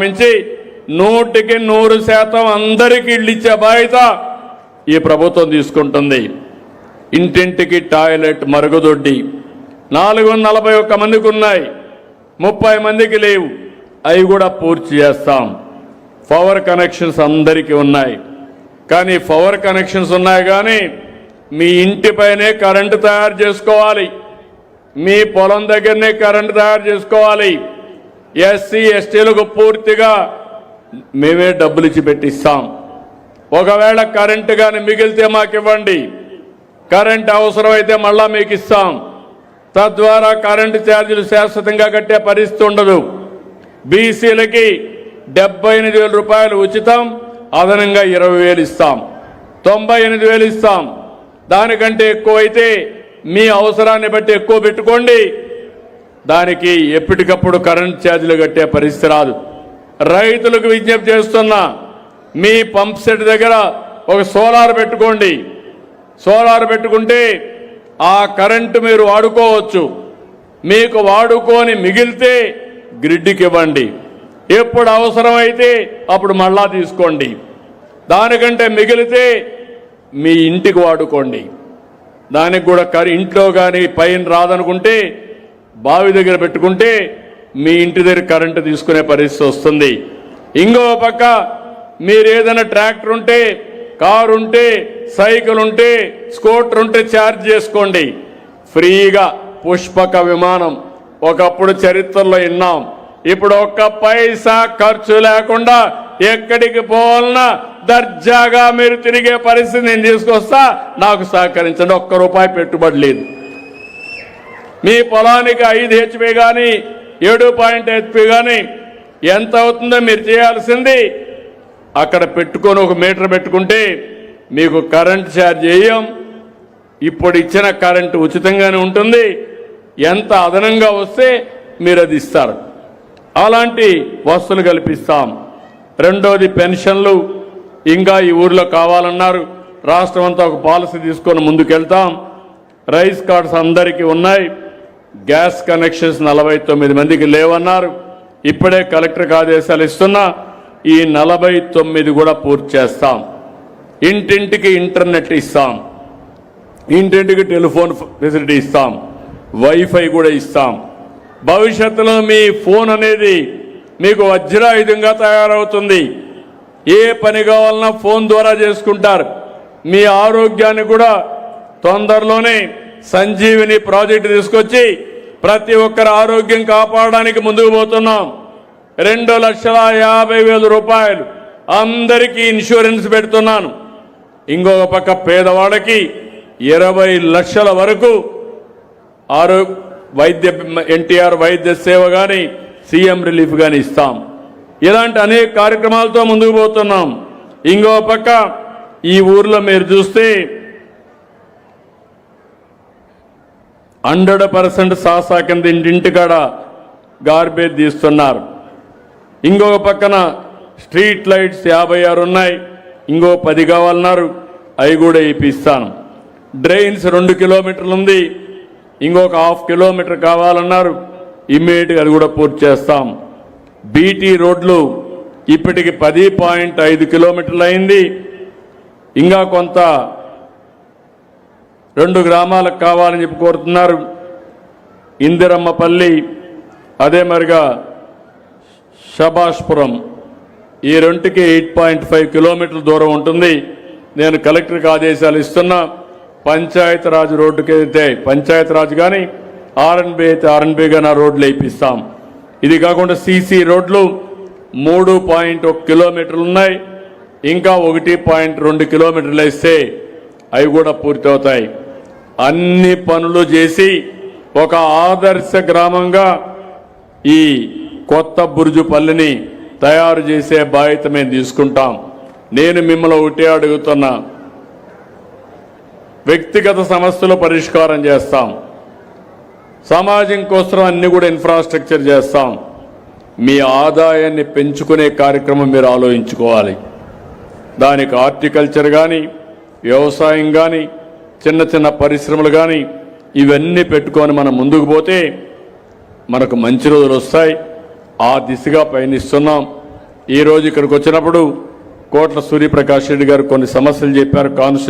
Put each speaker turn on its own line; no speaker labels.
మించి 100% అందరికీ ఇళ్ళు ఇచ్చే బాధ్యత ఈ ప్రభుత్వం తీసుకుంటుంది. ఇంటింటికి టాయిలెట్ మరుగుదొడ్డి 441 మందికి ఉన్నాయి, 30 మందికి లేవు. అవి కూడా పూర్తి చేస్తాం. పవర్ కనెక్షన్స్ అందరికీ ఉన్నాయి. కానీ పవర్ కనెక్షన్స్ ఉన్నాయి కానీ మీ ఇంటిపైనే కరెంటు తయారు చేసుకోవాలి, మీ పొలం దగ్గరనే కరెంటు తయారు చేసుకోవాలి. ఎస్సీ ఎస్టీలకు పూర్తిగా మేమే డబ్బులు ఇచ్చి పెట్టిస్తాం. ఒకవేళ కరెంటు కానీ మిగిలితే మాకు ఇవ్వండి, కరెంటు అవసరమైతే మళ్ళా మీకు ఇస్తాం. తద్వారా కరెంటు ఛార్జీలు శాశ్వతంగా కట్టే పరిస్థితి ఉండదు. బీసీలకి 78,000 రూపాయలు ఉచితం, అదనంగా 20,000 ఇస్తాం, 98,000 ఇస్తాం. దానికంటే ఎక్కువ అయితే మీ అవసరాన్ని బట్టి ఎక్కువ పెట్టుకోండి. దానికి ఎప్పటికప్పుడు కరెంట్ ఛార్జీలు కట్టే పరిస్థితి రాదు. రైతులకు విజ్ఞప్తి చేస్తున్నా, మీ పంప్ సెట్ దగ్గర ఒక సోలార్ పెట్టుకోండి. సోలార్ పెట్టుకుంటే ఆ కరెంటు మీరు వాడుకోవచ్చు. మీకు వాడుకొని మిగిలితే గ్రిడ్కి ఇవ్వండి, ఎప్పుడు అవసరమైతే అప్పుడు మళ్ళా తీసుకోండి. దానికంటే మిగిలితే మీ ఇంటికి వాడుకోండి. దానికి కూడా ఇంట్లో కానీ పైన రాదనుకుంటే బావి దగ్గర పెట్టుకుంటే మీ ఇంటి దగ్గర కరెంటు తీసుకునే పరిస్థితి వస్తుంది. ఇంకో పక్క మీరు ఏదైనా ట్రాక్టర్ ఉంటే, కారు ఉంటే, సైకిల్ ఉంటే, స్కూటర్ ఉంటే ఛార్జ్ చేసుకోండి ఫ్రీగా. పుష్పక విమానం ఒకప్పుడు చరిత్రలో విన్నాం. ఇప్పుడు ఒక్క పైసా ఖర్చు లేకుండా ఎక్కడికి పోవాలన్నా దర్జాగా మీరు తిరిగే పరిస్థితి నేను తీసుకొస్తా. నాకు సహకరించండి. ఒక్క రూపాయి పెట్టుబడి లేదు. మీ పొలానికి 5 HP కానీ 7 HP కానీ ఎంత అవుతుందో మీరు చేయాల్సింది అక్కడ పెట్టుకొని ఒక మీటర్ పెట్టుకుంటే మీకు కరెంట్ ఛార్జ్ చేయం. ఇప్పుడు ఇచ్చిన కరెంటు ఉచితంగానే ఉంటుంది. ఎంత అదనంగా వస్తే మీరు అది ఇస్తారు. అలాంటి వసతులు కల్పిస్తాం. రెండోది పెన్షన్లు ఇంకా ఈ ఊర్లో కావాలన్నారు. రాష్ట్రం అంతా ఒక పాలసీ తీసుకొని ముందుకెళ్తాం. రైస్ కార్డ్స్ అందరికీ ఉన్నాయి. గ్యాస్ కనెక్షన్స్ 49 మందికి లేవన్నారు. ఇప్పుడే కలెక్టర్కి ఆదేశాలు ఇస్తున్నా, ఈ 49 కూడా పూర్తి చేస్తాం. ఇంటింటికి ఇంటర్నెట్ ఇస్తాం, ఇంటింటికి టెలిఫోన్ ఫెసిలిటీ ఇస్తాం, వైఫై కూడా ఇస్తాం. భవిష్యత్తులో మీ ఫోన్ అనేది మీకు వజ్రాయుధంగా తయారవుతుంది. ఏ పని కావాలన్నా ఫోన్ ద్వారా చేసుకుంటారు. మీ ఆరోగ్యాన్ని కూడా తొందరలోనే సంజీవిని ప్రాజెక్టు తీసుకొచ్చి ప్రతి ఒక్కరి ఆరోగ్యం కాపాడడానికి ముందుకు పోతున్నాం. 2,50,000 రూపాయలు అందరికీ ఇన్సూరెన్స్ పెడుతున్నాను. ఇంకొక పక్క పేదవాళ్ళకి 20 లక్షల వరకు ఎన్టీఆర్ వైద్య సేవ కానీ సీఎం రిలీఫ్ కానీ ఇస్తాం. ఇలాంటి అనేక కార్యక్రమాలతో ముందుకు పోతున్నాం. ఇంకో పక్క ఈ ఊర్లో మీరు చూస్తే 100% సాసా కింద ఇంటింటికాడ గార్బేజ్ తీస్తున్నారు. ఇంకొక పక్కన స్ట్రీట్ లైట్స్ 56 ఉన్నాయి, ఇంకో 10 కావాలన్నారు. అవి కూడా ఇప్పిస్తాను. డ్రైన్స్ 2 కిలోమీటర్లు ఉంది, ఇంకొక 1/2 కిలోమీటర్ కావాలన్నారు. ఇమ్మీడియట్గా అది కూడా పూర్తి చేస్తాం. బీటీ రోడ్లు ఇప్పటికి 10.5 కిలోమీటర్లు అయింది. ఇంకా కొంత 2 గ్రామాలకు కావాలని చెప్పి కోరుతున్నారు. ఇందిరమ్మపల్లి, అదే మరిగా షబాష్పురం, ఈ రెండుకి 8.5 కిలోమీటర్ల దూరం ఉంటుంది. నేను కలెక్టర్కి ఆదేశాలు ఇస్తున్నా. పంచాయతీరాజ్ రోడ్డుకి అయితే పంచాయతీరాజ్ కానీ ఆర్ఎన్బి అయితే ఆర్ఎన్బి కానీ ఆ రోడ్లు వేయిస్తాం. ఇది కాకుండా సీసీ రోడ్లు 3.1 కిలోమీటర్లు ఉన్నాయి. ఇంకా 1.2 కిలోమీటర్లు వేస్తే అవి కూడా పూర్తవుతాయి. అన్ని పనులు చేసి ఒక ఆదర్శ గ్రామంగా ఈ కొత్త బుర్జుపల్లిని తయారు చేసే బాధ్యత మేము తీసుకుంటాం. నేను మిమ్మల్ని ఒకటే అడుగుతున్నా, వ్యక్తిగత సమస్యలు పరిష్కారం చేస్తాం, సమాజం కోసం అన్ని కూడా ఇన్ఫ్రాస్ట్రక్చర్ చేస్తాం. మీ ఆదాయాన్ని పెంచుకునే కార్యక్రమం మీరు ఆలోచించుకోవాలి. దానికి హార్టికల్చర్ కానీ, వ్యవసాయం కానీ, చిన్న చిన్న పరిశ్రమలు కానీ ఇవన్నీ పెట్టుకొని మనం ముందుకు పోతే మనకు మంచి రోజులు వస్తాయి. ఆ దిశగా పయనిస్తున్నాం. ఈ రోజు ఇక్కడికి వచ్చినప్పుడు కోట్ల సూర్యప్రకాష్ రెడ్డి గారు కొన్ని సమస్యలు చెప్పారు. కాన్స్టిట్యూన్సీ